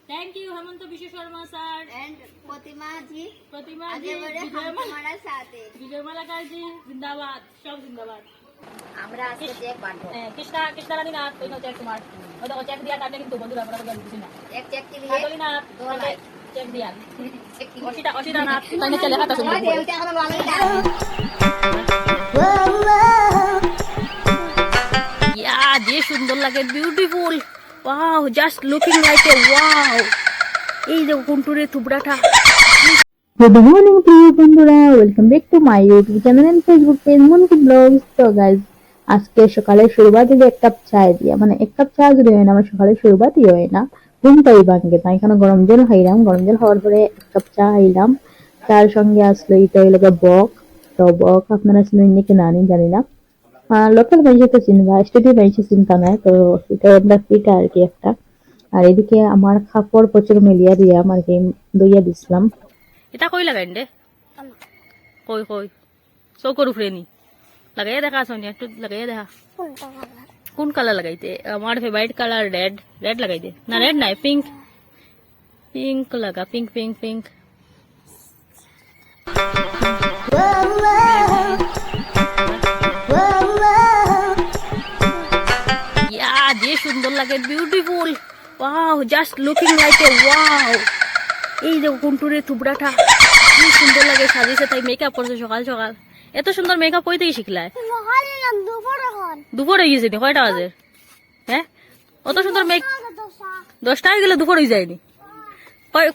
Thank you Hemant विश्व Sharma sir and प्रतिमा जी जी हमारा साथ है विजयमाला का जी जिंदाबाद सब जिंदाबाद আমরা আজকে চেক বাঁধবো কৃষ্ণা কৃষ্ণা রানী নাথ তো চেক তোমার ওই দেখো চেক দিয়া তাহলে কিন্তু বন্ধুরা আমরা গেল কিছু না एक चेक के लिए কাজলি নাথ 2 लाख চেক দিয়া चेक के অসিতা অসিতা নাথ তাইনে চলে হাতা শুনবো Yeah, যে সুন্দর লাগে beautiful wow just looking like a wow এই যে কুন্টুরে থুবড়াটা গুড মর্নিং প্রিয় বন্ধুরা, welcome back to my YouTube channel and Facebook page Monkey Blogs. তো গাইজ, আজকে সকালে শুরুবাত দিলে এক কাপ চা দিয়া, মানে এক কাপ চা যদি হয় না আমার সকালে শুরুবাতই হয় না, ঘুমটাই ভাঙে না। এখানে গরম জল খাইলাম, গরম জল খাওয়ার পরে এক কাপ চা খাইলাম। তার সঙ্গে আসলো এটা হইলো বক। তো বক আপনারা চিনেন নাকি না জানি না, লোকাল মানুষ তো চিনবা, স্টেডিও মানুষ চিন্তা নাই। তো এটা আমরা পিঠা আর কি একটা। আর এদিকে আমার কাপড় প্রচুর মেলিয়া দিয়া আর কি দইয়া দিছিলাম। এটা কই লাগাইন দে কই কই চৌকর উপরে নি লাগাইয়া দেখা সোনিয়া একটু লাগাইয়া দেখা কোন কালার লাগাইতে আমার ফেভারিট কালার রেড রেড লাগাই দে না রেড নাই পিঙ্ক পিঙ্ক লাগা পিঙ্ক পিঙ্ক পিঙ্ক ইয়া যে সুন্দর লাগে beautiful wow just looking like a wow এই যে কুন্টুরে থুবড়াটা কি সুন্দর লাগে সাজিয়েছে, তাই মেকআপ করছে সকাল সকাল। এত সুন্দর মেকআপ কই থেকে শিখলায়? দুপুর হয়ে গেছে নি, কয়টা বাজে? হ্যাঁ অত সুন্দর মেক 10টা হয়ে গেলে দুপুর হয়ে যায়নি।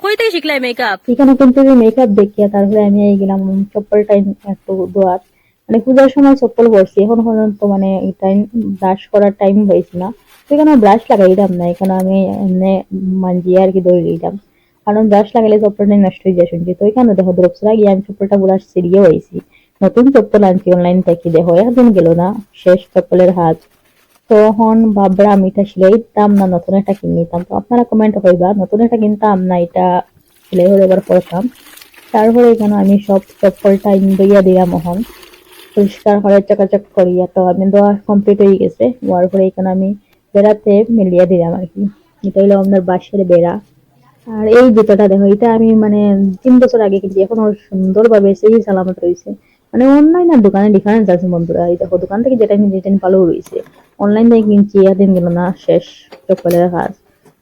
কই থেকে শিখলাই মেকআপ? এখানে কিন্তু মেকআপ দেখিয়া তারপরে আমি এই গেলাম চপ্পলটা একটু দোয়ার, মানে পূজার সময় চপ্পল পরছি, এখন পর্যন্ত মানে টাইম ব্রাশ করার টাইম হয়েছে না। তো এখানে ব্রাশ লাগাইলাম না, এখানে আমি এমনি মাঞ্জিয়া আর কি দৌড়ে দিলাম, কারণ ব্রাশ লাগালে চপ্পলটা নষ্ট হয়ে যায় শুনছি। তো এখানে দেখো দ্রপসরা গিয়ে আমি চপ্পলটা পুরো সিরিয়ে হয়েছি। নতুন চপ্পল আনছি অনলাইন থেকে, দেখো একদিন গেল না শেষ চপ্পলের হাত। তো এখন ভাবরা আমি এটা সিলাই দিতাম না নতুন একটা কিনে নিতাম। তো আপনারা কমেন্ট করবা নতুন একটা কিনতাম না এটা সিলাই হলে এবার করতাম। তারপরে এখানে আমি সব চপ্পলটা দইয়া দিলাম, এখন পরিষ্কার করে চকাচক করিয়া। তো আমি দেওয়া কমপ্লিট হয়ে গেছে, হওয়ার পরে এখানে আমি বেড়াতে মিলিয়ে দিলাম আর কি। এটা হলো আপনার বাঁশের বেড়া। আর এই জুতোটা দেখো, এটা আমি মানে 3 বছর আগে কিনছি, এখন সুন্দর ভাবে সেই সালামত রয়েছে। মানে অনলাইন আর দোকানে ডিফারেন্স আছে বন্ধুরা। এই দেখো দোকান থেকে যেটা কিনছি যেটা ভালো রয়েছে, অনলাইন থেকে কিনছি এদিন গেল না শেষ চপ্পলের কাজ।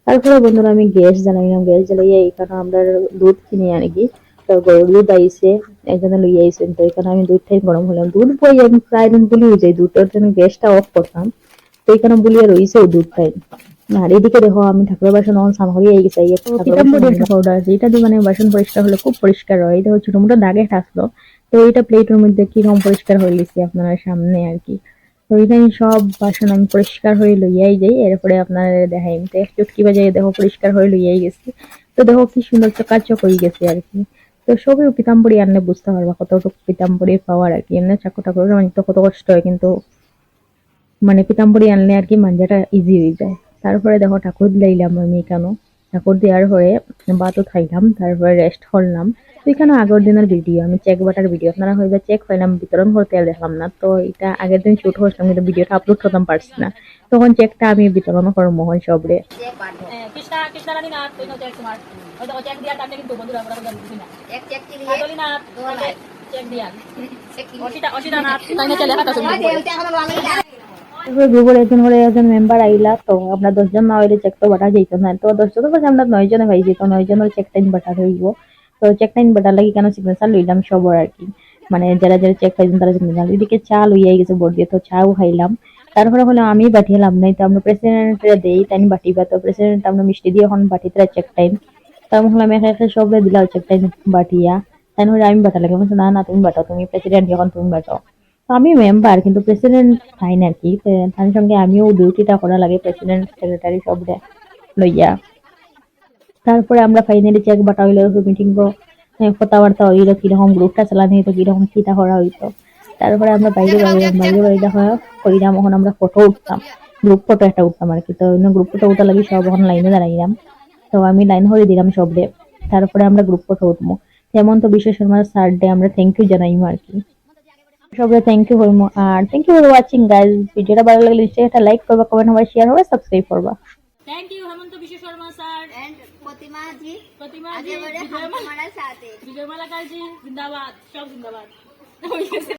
তারপরে বন্ধুরা আমি গ্যাস জ্বালাইলাম, গ্যাস জ্বালাইয়া এখানে আমরা দুধ কিনে আনি কি। তো গরুর দুধ আইসে, একজনে লইয়া আইসেন। তো এখানে আমি দুধটাই গরম হলাম, দুধ বই আমি প্রায় দিন বুলিয়ে যাই, দুধটার জন্য গ্যাসটা অফ করতাম। তো এখানে বুলিয়ে রয়েছে দুধটাই। আর এদিকে দেখো আমি ঠাকুরের বাসন স্নান করিয়ে গেছি। এটা দিয়ে মানে বাসন পরিষ্কার হলে খুব পরিষ্কার হয়। এটা ছোট মোটো দাগে থাকলো, তো এটা প্লেটের মধ্যে কিরকম পরিষ্কার হয়ে গেছে আপনার সামনে আর কি। তো এখানে সব বাসন আমি পরিষ্কার হয়ে লইয়াই যাই, এরপরে আপনারা দেখাই চুটকি বাজাই দেখো পরিষ্কার হয়ে লইয়াই গেছি। তো দেখো কি সুন্দর চকাচক হয়ে গেছে আর কি। তো সবই পিতাম্বরী আনলে বুঝতে পারবা কতটুকু পিতাম্বরী পাওয়ার আর কি। এমনি ঠাকুর ঠাকুর তো কত কষ্ট হয়, কিন্তু মানে পিতাম্বরী আনলে আর কি মাঞ্জাটা ইজি হয়ে যায়। তারপরে দেখো ঠাকুর দিলাম আমি কেন, ঠাকুর দেওয়ার পরে বাতও খাইলাম, তারপরে রেস্ট করলাম। তো এখানে আগের দিনের ভিডিও, আমি চেক বাটার ভিডিও, আপনারা হয়তো চেক পাইলাম বিতরণ করতে আর দেখলাম না। তো এটা আগের দিন শুট করছিলাম কিন্তু ভিডিওটা আপলোড করতাম পারছি না, তখন চেকটা আমি বিতরণ করবো মোহন সবরে। চেক বাঁধবো কৃষ্ণা কৃষ্ণা রানী নাথ তো চেক তোমার ওই দেখো চেক দিয়া তাহলে কিন্তু বন্ধুরা আমরা গেল কিছু না एक चेक के लिए কাজলি নাথ 2 लाख চেক দিয়া चेक के অসিতা অসিতা নাথ তাইনে চলে হাতা শুনবো তারপরে গ্রুপের একজন মেম্বার আইলা। তো আমরা 10 জন না হইলে চেক তো বাটা যেত না। তো 10 জনের কাছে আমরা 9 জনে পাইছি, তো 9 জনের চেক টাইম বাটা হইব। তো চেক টাইম বাটার লাগি কেন সিগনেচার লইলাম সবার আর কি, মানে যারা যারা চেক পাইছেন তারা সিগনেচার। এদিকে চা লইয়াই গেছে বোর্ড দিয়ে, তো চাও খাইলাম। তারপরে হলো আমি বাটিলাম নাই, তো আমরা প্রেসিডেন্টে দেই তাই বাটিবা। তো প্রেসিডেন্ট আমরা মিষ্টি দিয়ে এখন বাটিতে চেক টাইম। তো আমি হলাম একা একা সবরে দিলাম চেক টাইম বাটিয়া। তাই হলে আমি বাটা লাগে, বলছে না না তুমি বাটাও, তুমি প্রেসিডেন্ট যখন তুমি বাটাও। তো আমি মেম্বার কিন্তু প্রেসিডেন্ট ফাইন আর কি, তার সঙ্গে আমিও ডিউটিটা করা লাগে প্রেসিডেন্ট সেক্রেটারি সব লইয়া। তারপরে আমরা ফাইনালি চেক বাটা হইলো, মিটিং কথাবার্তা হইলো কিরকম গ্রুপটা চালানো হইতো, কিরকম চিন্তা করা হইতো। তারপরে আমরা বাইরে দেখা করিলাম, এখন আমরা ফটো উঠতাম, গ্রুপ ফটো একটা উঠতাম আর কি। তো গ্রুপ ফটো উঠা লাগি সব এখন লাইনে দাঁড়াইলাম। তো আমি লাইন হয়ে দিলাম সবরে, তারপরে আমরা গ্রুপ ফটো উঠবো। হেমন্ত বিশ্ব শর্মার স্যার ডে আমরা থ্যাংক ইউ জানাইমু আর কি। সবাই থ্যাংক ইউ হইমু। আর thank you for watching guys. ভিডিওটা ভালো লাগলে নিশ্চয়ই একটা লাইক করবা, কমেন্ট করবা, শেয়ার করবা, সাবস্ক্রাইব করবা। थैंक यू हेमंत विश्व शर्मा सर, एंड प्रतिमा जी प्रतिमा जी, आगे बढ़े हम तुम्हारा साथ है विजयमाला जी जिंदाबाद, सब जिंदाबाद।